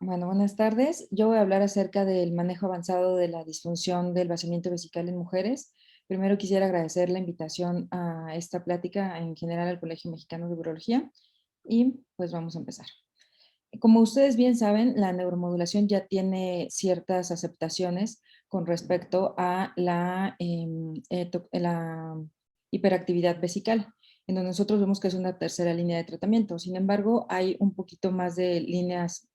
Bueno, buenas tardes. Yo voy a hablar acerca del manejo avanzado de la disfunción del vaciamiento vesical en mujeres. Primero quisiera agradecer la invitación a esta plática en general al Colegio Mexicano de Urología y pues vamos a empezar. Como ustedes bien saben, la neuromodulación ya tiene ciertas aceptaciones con respecto a la hiperactividad vesical, en donde nosotros vemos que es una tercera línea de tratamiento. Sin embargo, hay un poquito más de líneas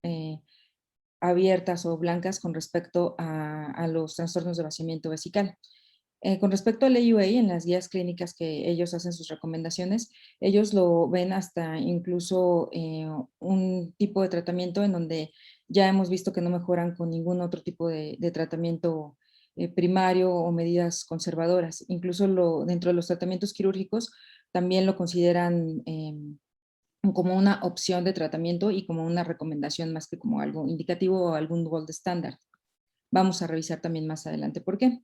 abiertas o blancas con respecto a los trastornos de vaciamiento vesical. Con respecto al AUA, en las guías clínicas que ellos hacen sus recomendaciones, ellos lo ven hasta incluso un tipo de tratamiento en donde ya hemos visto que no mejoran con ningún otro tipo de tratamiento primario o medidas conservadoras. Incluso dentro de los tratamientos quirúrgicos también lo consideran como una opción de tratamiento y como una recomendación más que como algo indicativo o algún gold standard. Vamos a revisar también más adelante por qué.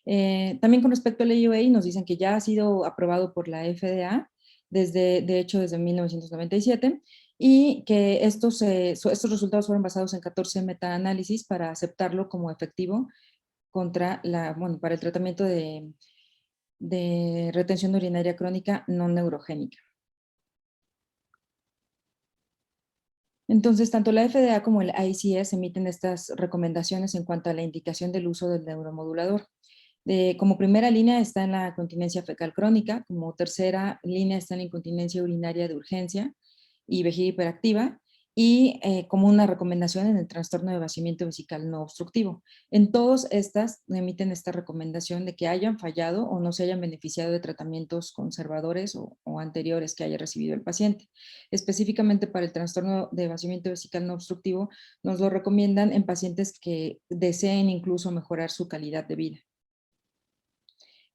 También con respecto al AUA nos dicen que ya ha sido aprobado por la FDA de hecho desde 1997 y que estos resultados fueron basados en 14 metaanálisis para aceptarlo como efectivo para el tratamiento de retención urinaria crónica no neurogénica. Entonces, tanto la FDA como el ICS emiten estas recomendaciones en cuanto a la indicación del uso del neuromodulador. Como primera línea está en la continencia fecal crónica, como tercera línea está en la incontinencia urinaria de urgencia y vejiga hiperactiva, y como una recomendación en el trastorno de vaciamiento vesical no obstructivo. En todas estas emiten esta recomendación de que hayan fallado o no se hayan beneficiado de tratamientos conservadores o anteriores que haya recibido el paciente. Específicamente para el trastorno de vaciamiento vesical no obstructivo, nos lo recomiendan en pacientes que deseen incluso mejorar su calidad de vida.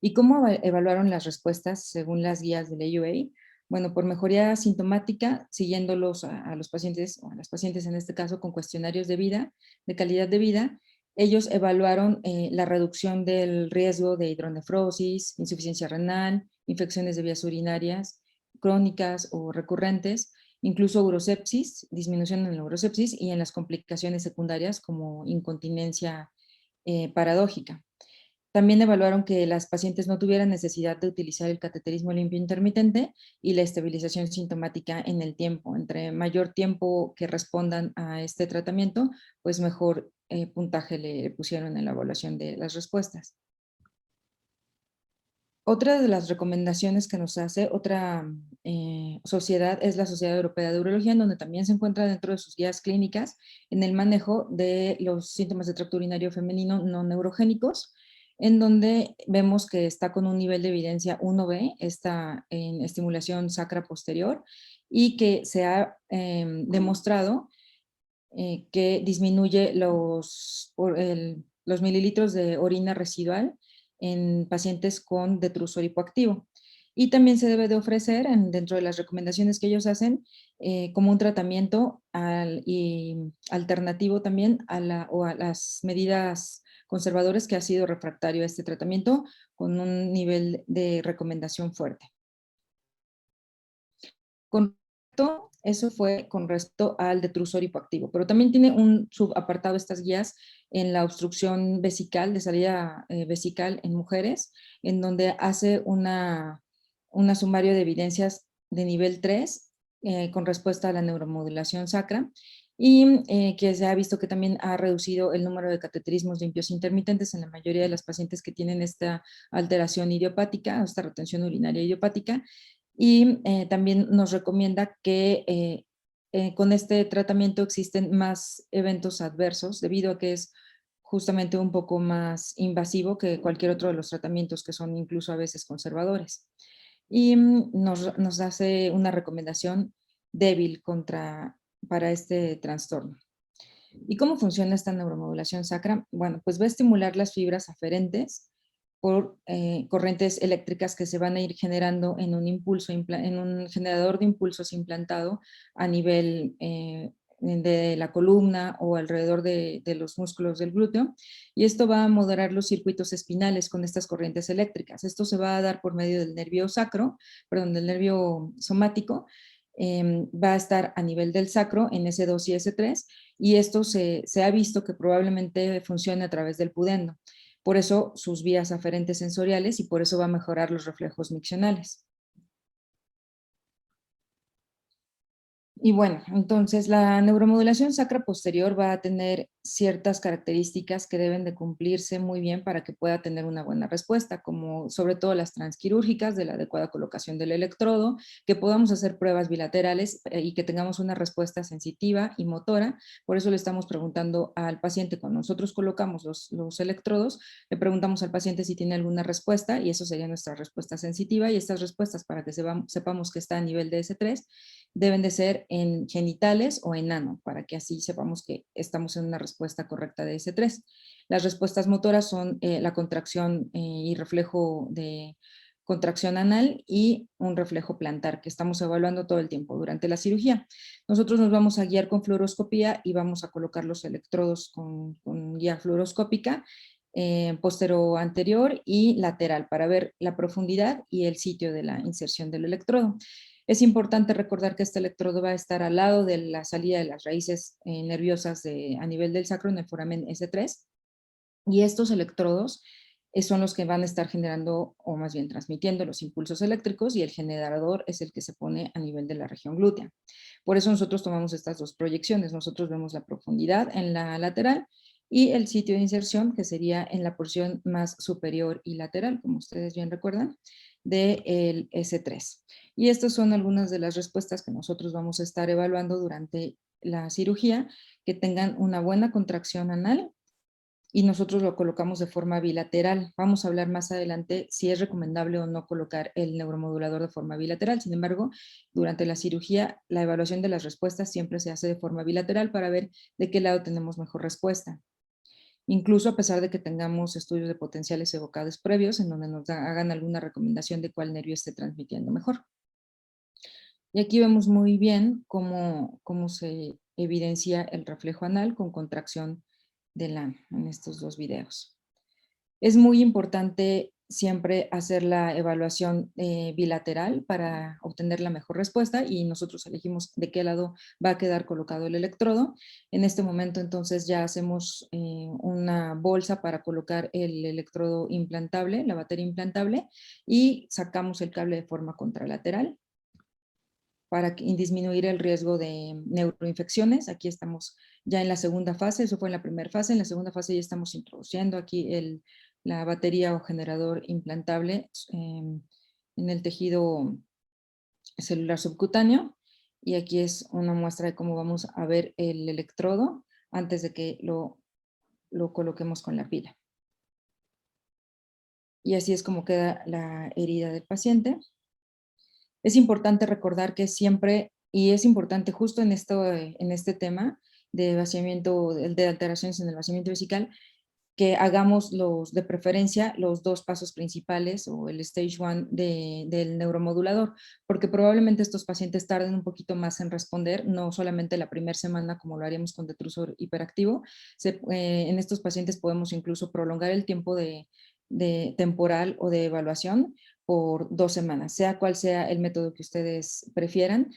¿Y cómo evaluaron las respuestas según las guías del AUA? Bueno, por mejoría sintomática, siguiéndolos a los pacientes, o a las pacientes en este caso, con cuestionarios de vida, de calidad de vida, ellos evaluaron la reducción del riesgo de hidronefrosis, insuficiencia renal, infecciones de vías urinarias crónicas o recurrentes, incluso urosepsis, disminución en la urosepsis y en las complicaciones secundarias como incontinencia paradójica. También evaluaron que las pacientes no tuvieran necesidad de utilizar el cateterismo limpio intermitente y la estabilización sintomática en el tiempo. Entre mayor tiempo que respondan a este tratamiento, pues mejor puntaje le pusieron en la evaluación de las respuestas. Otra de las recomendaciones que nos hace otra sociedad es la Sociedad Europea de Urología, en donde también se encuentra dentro de sus guías clínicas en el manejo de los síntomas de tracto urinario femenino no neurogénicos, en donde vemos que está con un nivel de evidencia 1B, está en estimulación sacra posterior, y que se ha demostrado que disminuye los mililitros de orina residual en pacientes con detrusor hipoactivo. Y también se debe de ofrecer dentro de las recomendaciones que ellos hacen como un tratamiento y alternativo también a las medidas conservadoras que ha sido refractario a este tratamiento con un nivel de recomendación fuerte. Con respecto, eso fue con respecto al detrusor hipoactivo, pero también tiene un subapartado estas guías en la obstrucción vesical, de salida vesical en mujeres, en donde hace una sumario de evidencias de nivel 3 con respuesta a la neuromodulación sacra y que se ha visto que también ha reducido el número de cateterismos limpios intermitentes en la mayoría de las pacientes que tienen esta alteración idiopática, esta retención urinaria idiopática, y también nos recomienda que con este tratamiento existen más eventos adversos debido a que es justamente un poco más invasivo que cualquier otro de los tratamientos que son incluso a veces conservadores. Y nos hace una recomendación débil para este trastorno. ¿Y cómo funciona esta neuromodulación sacra? Bueno, pues va a estimular las fibras aferentes por corrientes eléctricas que se van a ir generando en en un generador de impulsos implantado a nivel de la columna o alrededor de los músculos del glúteo, y esto va a moderar los circuitos espinales con estas corrientes eléctricas. Esto se va a dar por medio del nervio sacro, perdón, del nervio somático, va a estar a nivel del sacro en S2 y S3, y esto se ha visto que probablemente funcione a través del pudendo. Por eso sus vías aferentes sensoriales, y por eso va a mejorar los reflejos miccionales. Y bueno, entonces la neuromodulación sacra posterior va a tener ciertas características que deben de cumplirse muy bien para que pueda tener una buena respuesta, como sobre todo las transquirúrgicas, de la adecuada colocación del electrodo, que podamos hacer pruebas bilaterales y que tengamos una respuesta sensitiva y motora. Por eso le estamos preguntando al paciente, cuando nosotros colocamos los electrodos, le preguntamos al paciente si tiene alguna respuesta, y eso sería nuestra respuesta sensitiva, y estas respuestas, para que sepamos que está a nivel de S3, deben de ser en genitales o en ano, para que así sepamos que estamos en una respuesta correcta de S3. Las respuestas motoras son la contracción y reflejo de contracción anal y un reflejo plantar que estamos evaluando todo el tiempo durante la cirugía. Nosotros nos vamos a guiar con fluoroscopía y vamos a colocar los electrodos con guía fluoroscópica postero anterior y lateral para ver la profundidad y el sitio de la inserción del electrodo. Es importante recordar que este electrodo va a estar al lado de la salida de las raíces nerviosas a nivel del sacro en el foramen S3, y estos electrodos son los que van a estar generando, o más bien transmitiendo, los impulsos eléctricos, y el generador es el que se pone a nivel de la región glútea. Por eso nosotros tomamos estas dos proyecciones. Nosotros vemos la profundidad en la lateral y el sitio de inserción, que sería en la porción más superior y lateral, como ustedes bien recuerdan, del S3. Y estas son algunas de las respuestas que nosotros vamos a estar evaluando durante la cirugía: que tengan una buena contracción anal, y nosotros lo colocamos de forma bilateral. Vamos a hablar más adelante si es recomendable o no colocar el neuromodulador de forma bilateral. Sin embargo, durante la cirugía, la evaluación de las respuestas siempre se hace de forma bilateral para ver de qué lado tenemos mejor respuesta. Incluso a pesar de que tengamos estudios de potenciales evocados previos en donde nos hagan alguna recomendación de cuál nervio esté transmitiendo mejor. Y aquí vemos muy bien cómo se evidencia el reflejo anal con contracción del ano en estos dos videos. Es muy importante siempre hacer la evaluación bilateral para obtener la mejor respuesta, y nosotros elegimos de qué lado va a quedar colocado el electrodo. En este momento entonces ya hacemos una bolsa para colocar el electrodo implantable, la batería implantable, y sacamos el cable de forma contralateral para disminuir el riesgo de neuroinfecciones. Aquí estamos ya en la segunda fase, eso fue en la primera fase. En la segunda fase ya estamos introduciendo aquí la batería o generador implantable en el tejido celular subcutáneo, y aquí es una muestra de cómo vamos a ver el electrodo antes de que lo coloquemos con la pila. Y así es como queda la herida del paciente. Es importante recordar que siempre, y es importante justo en este tema de vaciamiento, de alteraciones en el vaciamiento vesical, que hagamos de preferencia los dos pasos principales o el stage 1 del neuromodulador, porque probablemente estos pacientes tarden un poquito más en responder, no solamente la primera semana como lo haríamos con detrusor hiperactivo. En estos pacientes podemos incluso prolongar el tiempo de temporal o de evaluación por 2 semanas, sea cual sea el método que ustedes prefieran.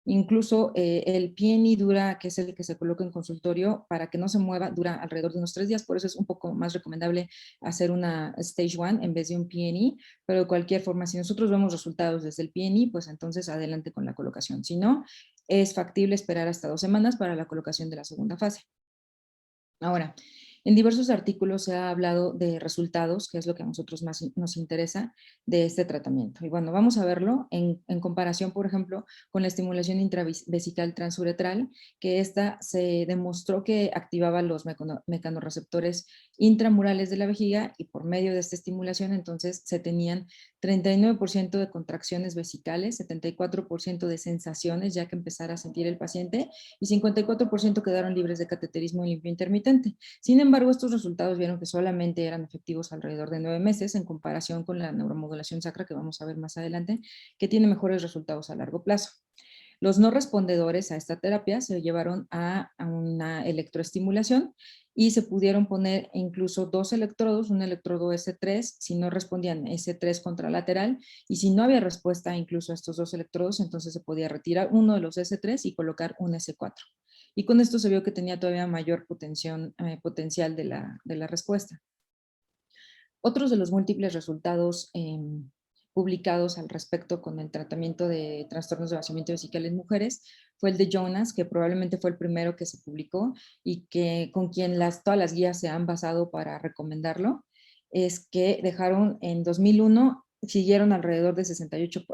Incluso el PNI dura, que es el que se coloca en consultorio, para que no se mueva, dura alrededor de unos 3 días. Por eso es un poco más recomendable hacer una Stage 1 en vez de un PNI, pero de cualquier forma, si nosotros vemos resultados desde el PNI, pues entonces adelante con la colocación. Si no, es factible esperar hasta 2 semanas para la colocación de la segunda fase. Ahora, en diversos artículos se ha hablado de resultados, que es lo que a nosotros más nos interesa de este tratamiento. Y bueno, vamos a verlo en comparación, por ejemplo, con la estimulación intravesical transuretral, que esta se demostró que activaba los mecanorreceptores intramurales de la vejiga, y por medio de esta estimulación entonces se tenían 39% de contracciones vesicales, 74% de sensaciones ya que empezara a sentir el paciente, y 54% quedaron libres de cateterismo y limpio intermitente. Sin embargo, estos resultados vieron que solamente eran efectivos alrededor de 9 meses en comparación con la neuromodulación sacra, que vamos a ver más adelante, que tiene mejores resultados a largo plazo. Los no respondedores a esta terapia se llevaron a una electroestimulación y se pudieron poner incluso dos electrodos, un electrodo S3, si no respondían S3 contralateral, y si no había respuesta incluso a estos dos electrodos, entonces se podía retirar uno de los S3 y colocar un S4. Y con esto se vio que tenía todavía mayor potencial de la respuesta. Otros de los múltiples resultados publicados al respecto con el tratamiento de trastornos de vaciamiento vesical en mujeres fue el de Jonas, que probablemente fue el primero que se publicó y que con quien todas las guías se han basado para recomendarlo, es que dejaron en 2001, siguieron alrededor de 68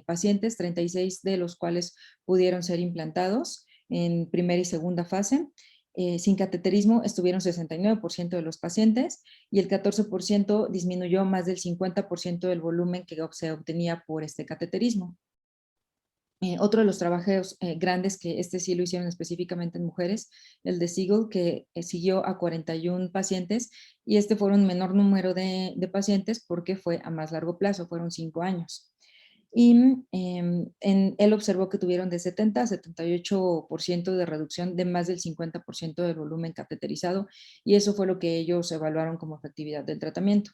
pacientes, 36 de los cuales pudieron ser implantados en primera y segunda fase. Sin cateterismo estuvieron 69% de los pacientes y el 14% disminuyó más del 50% del volumen que se obtenía por este cateterismo. Otro de los trabajos grandes, que este sí lo hicieron específicamente en mujeres, el de Siegel, que siguió a 41 pacientes, y este fue un menor número de pacientes porque fue a más largo plazo, fueron 5 años. Y él observó que tuvieron de 70 a 78% de reducción de más del 50% del volumen cateterizado, y eso fue lo que ellos evaluaron como efectividad del tratamiento.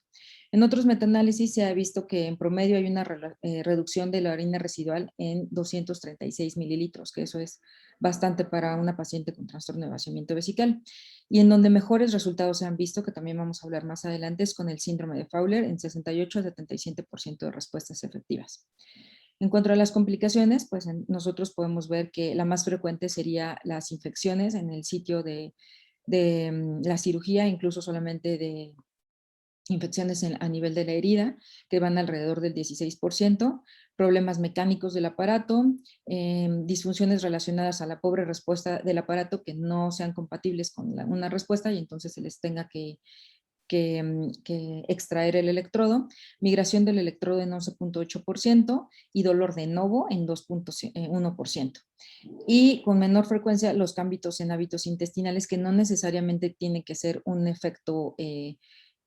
En otros metaanálisis se ha visto que en promedio hay una reducción de la orina residual en 236 mililitros, que eso es bastante para una paciente con trastorno de vaciamiento vesical. Y en donde mejores resultados se han visto, que también vamos a hablar más adelante, es con el síndrome de Fowler en 68 a 77% de respuestas efectivas. En cuanto a las complicaciones, pues nosotros podemos ver que la más frecuente sería las infecciones en el sitio de la cirugía, incluso solamente de infecciones a nivel de la herida, que van alrededor del 16%, problemas mecánicos del aparato, disfunciones relacionadas a la pobre respuesta del aparato que no sean compatibles con una respuesta y entonces se les tenga que extraer el electrodo, migración del electrodo en 11.8% y dolor de novo en 2.1%. Y con menor frecuencia los cambios en hábitos intestinales, que no necesariamente tiene que ser un efecto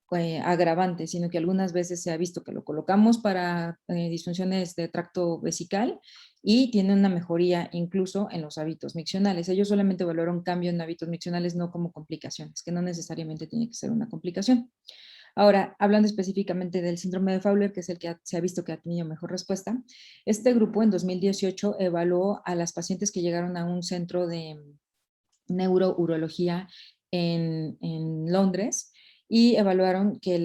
agravante, sino que algunas veces se ha visto que lo colocamos para disfunciones de tracto vesical y tiene una mejoría incluso en los hábitos miccionales. Ellos solamente valoran cambio en hábitos miccionales, no como complicaciones, que no necesariamente tiene que ser una complicación. Ahora, hablando específicamente del síndrome de Fowler, que es el que se ha visto que ha tenido mejor respuesta, este grupo en 2018 evaluó a las pacientes que llegaron a un centro de neurourología en Londres y evaluaron que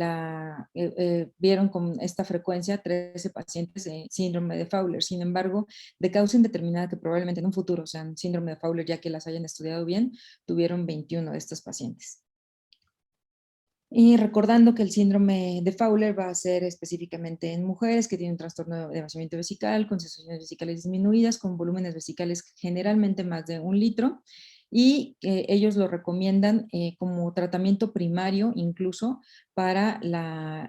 vieron con esta frecuencia 13 pacientes de síndrome de Fowler. Sin embargo, de causa indeterminada, que probablemente en un futuro sean síndrome de Fowler, ya que las hayan estudiado bien, tuvieron 21 de estos pacientes. Y recordando que el síndrome de Fowler va a ser específicamente en mujeres que tienen un trastorno de vaciamiento vesical, con sensaciones vesicales disminuidas, con volúmenes vesicales generalmente más de 1 litro, y que ellos lo recomiendan como tratamiento primario incluso para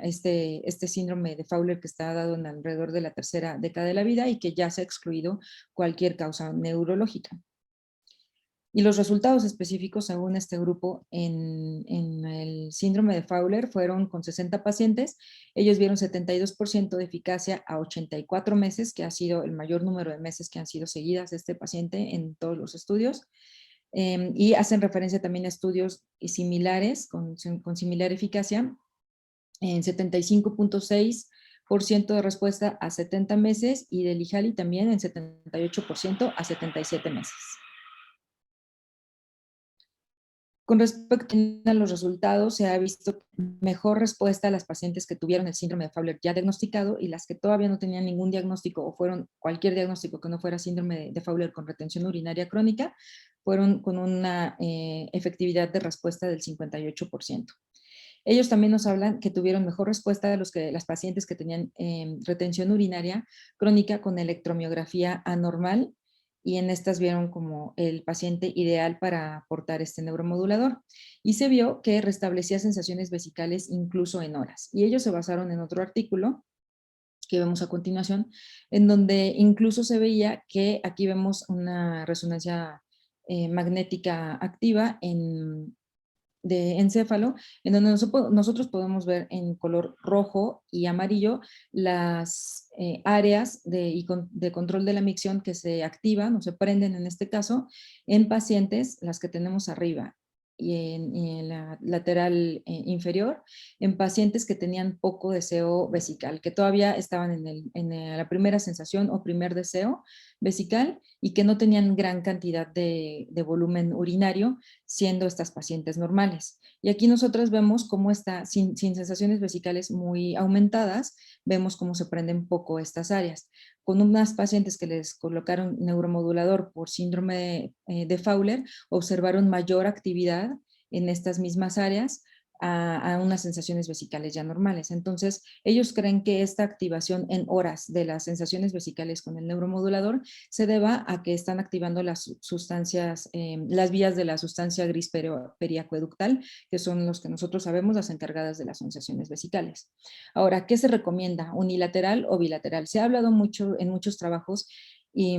este síndrome de Fowler, que está dado en alrededor de la tercera década de la vida y que ya se ha excluido cualquier causa neurológica. Y los resultados específicos según este grupo en el síndrome de Fowler fueron con 60 pacientes. Ellos vieron 72% de eficacia a 84 meses, que ha sido el mayor número de meses que han sido seguidas este paciente en todos los estudios. Y hacen referencia también a estudios similares, con similar eficacia, en 75.6% de respuesta a 70 meses y del IJALI también en 78% a 77 meses. Con respecto a los resultados, se ha visto mejor respuesta a las pacientes que tuvieron el síndrome de Fowler ya diagnosticado y las que todavía no tenían ningún diagnóstico o fueron cualquier diagnóstico que no fuera síndrome de Fowler con retención urinaria crónica, fueron con una efectividad de respuesta del 58%. Ellos también nos hablan que tuvieron mejor respuesta de las pacientes que tenían retención urinaria crónica con electromiografía anormal, y en estas vieron como el paciente ideal para aportar este neuromodulador. Y se vio que restablecía sensaciones vesicales incluso en horas. Y ellos se basaron en otro artículo que vemos a continuación, en donde incluso se veía que aquí vemos una resonancia magnética activa de encéfalo, en donde nosotros podemos ver en color rojo y amarillo las áreas de control de la micción que se activan o se prenden en este caso en pacientes, las que tenemos arriba y en la lateral inferior, en pacientes que tenían poco deseo vesical, que todavía estaban en la primera sensación o primer deseo vesical y que no tenían gran cantidad de volumen urinario, siendo estas pacientes normales. Y aquí nosotros vemos cómo está, sin sensaciones vesicales muy aumentadas, vemos cómo se prenden poco estas áreas. Con unas pacientes que les colocaron neuromodulador por síndrome de Fowler, observaron mayor actividad en estas mismas áreas a unas sensaciones vesicales ya normales. Entonces, ellos creen que esta activación en horas de las sensaciones vesicales con el neuromodulador se deba a que están activando las sustancias, las vías de la sustancia gris periacueductal, que son los que nosotros sabemos las encargadas de las sensaciones vesicales. Ahora, ¿qué se recomienda? ¿Unilateral o bilateral? Se ha hablado mucho en muchos trabajos y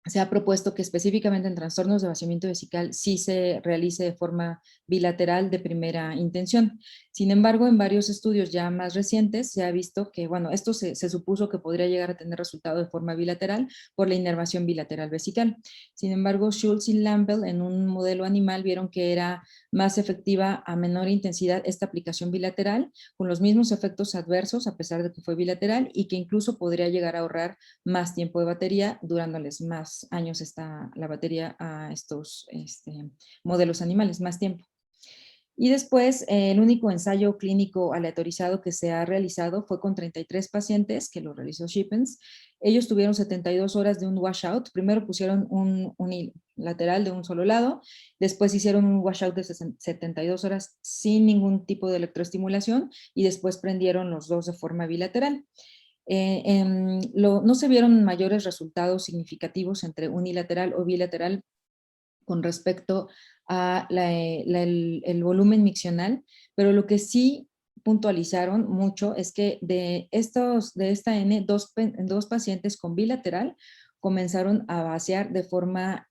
se ha propuesto que específicamente en trastornos de vaciamiento vesical sí se realice de forma bilateral de primera intención. Sin embargo, en varios estudios ya más recientes se ha visto que, bueno, esto se supuso que podría llegar a tener resultado de forma bilateral por la inervación bilateral vesical. Sin embargo, Schultz y Lampel en un modelo animal vieron que era más efectiva a menor intensidad esta aplicación bilateral con los mismos efectos adversos a pesar de que fue bilateral y que incluso podría llegar a ahorrar más tiempo de batería, durándoles más años la batería a estos modelos animales, más tiempo. Y después, el único ensayo clínico aleatorizado que se ha realizado fue con 33 pacientes, que lo realizó Shippens. Ellos tuvieron 72 horas de un washout. Primero pusieron un unilateral de un solo lado, después hicieron un washout de 72 horas sin ningún tipo de electroestimulación y después prendieron los dos de forma bilateral. No se vieron mayores resultados significativos entre unilateral o bilateral con respecto a el volumen miccional, pero lo que sí puntualizaron mucho es que de esta N, dos pacientes con bilateral comenzaron a vaciar de forma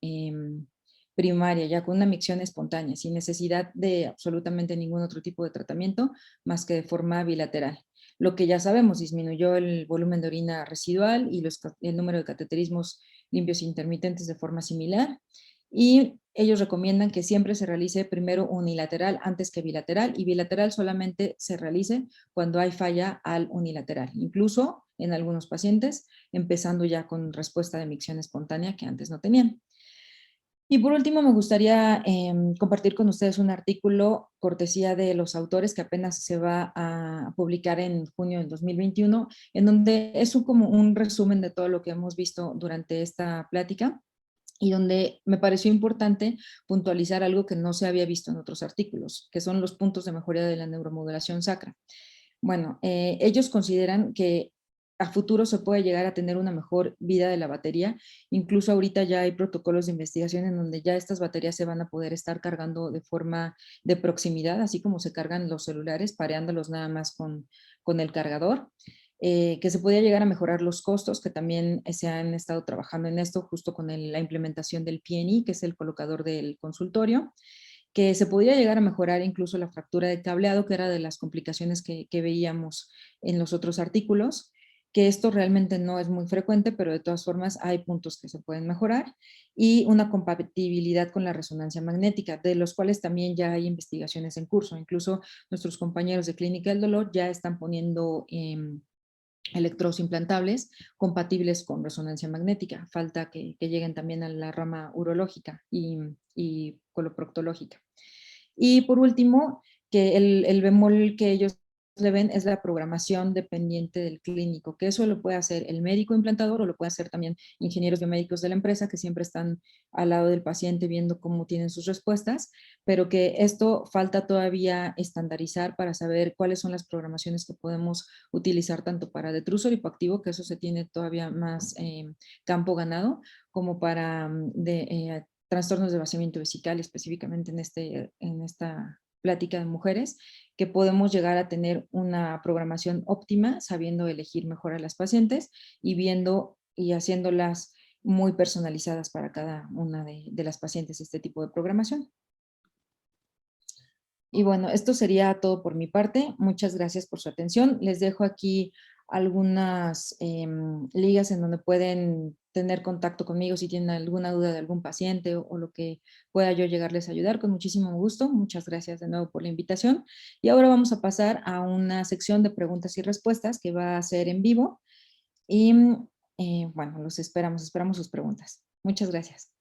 primaria, ya con una micción espontánea, sin necesidad de absolutamente ningún otro tipo de tratamiento, más que de forma bilateral. Lo que ya sabemos, disminuyó el volumen de orina residual y el número de cateterismos limpios intermitentes de forma similar. Y ellos recomiendan que siempre se realice primero unilateral antes que bilateral y bilateral solamente se realice cuando hay falla al unilateral, incluso en algunos pacientes, empezando ya con respuesta de micción espontánea que antes no tenían. Y por último, me gustaría compartir con ustedes un artículo cortesía de los autores que apenas se va a publicar en junio del 2021, en donde es como un resumen de todo lo que hemos visto durante esta plática y donde me pareció importante puntualizar algo que no se había visto en otros artículos, que son los puntos de mejoría de la neuromodulación sacra. Bueno, ellos consideran que a futuro se puede llegar a tener una mejor vida de la batería. Incluso ahorita ya hay protocolos de investigación en donde ya estas baterías se van a poder estar cargando de forma de proximidad, así como se cargan los celulares, pareándolos nada más con el cargador. Que se podía llegar a mejorar los costos, que también se han estado trabajando en esto justo con la implementación del PNI, que es el colocador del consultorio, que se podría llegar a mejorar incluso la fractura de cableado, que era de las complicaciones que veíamos en los otros artículos, que esto realmente no es muy frecuente, pero de todas formas hay puntos que se pueden mejorar, y una compatibilidad con la resonancia magnética, de los cuales también ya hay investigaciones en curso. Incluso nuestros compañeros de Clínica del Dolor ya están poniendo electrodos implantables compatibles con resonancia magnética. Falta que lleguen también a la rama urológica y coloproctológica. Y por último, que el bemol que ellos le ven es la programación dependiente del clínico, que eso lo puede hacer el médico implantador o lo puede hacer también ingenieros biomédicos de la empresa que siempre están al lado del paciente viendo cómo tienen sus respuestas, pero que esto falta todavía estandarizar para saber cuáles son las programaciones que podemos utilizar tanto para detrusor hipoactivo, que eso se tiene todavía más campo ganado, como para trastornos de vaciamiento vesical, específicamente en esta plática de mujeres, que podemos llegar a tener una programación óptima, sabiendo elegir mejor a las pacientes y viendo y haciéndolas muy personalizadas para cada una de las pacientes este tipo de programación. Y bueno, esto sería todo por mi parte. Muchas gracias por su atención. Les dejo aquí algunas ligas en donde pueden tener contacto conmigo si tienen alguna duda de algún paciente o lo que pueda yo llegarles a ayudar con muchísimo gusto. Muchas gracias de nuevo por la invitación. Y ahora vamos a pasar a una sección de preguntas y respuestas que va a ser en vivo. Y bueno, esperamos sus preguntas. Muchas gracias.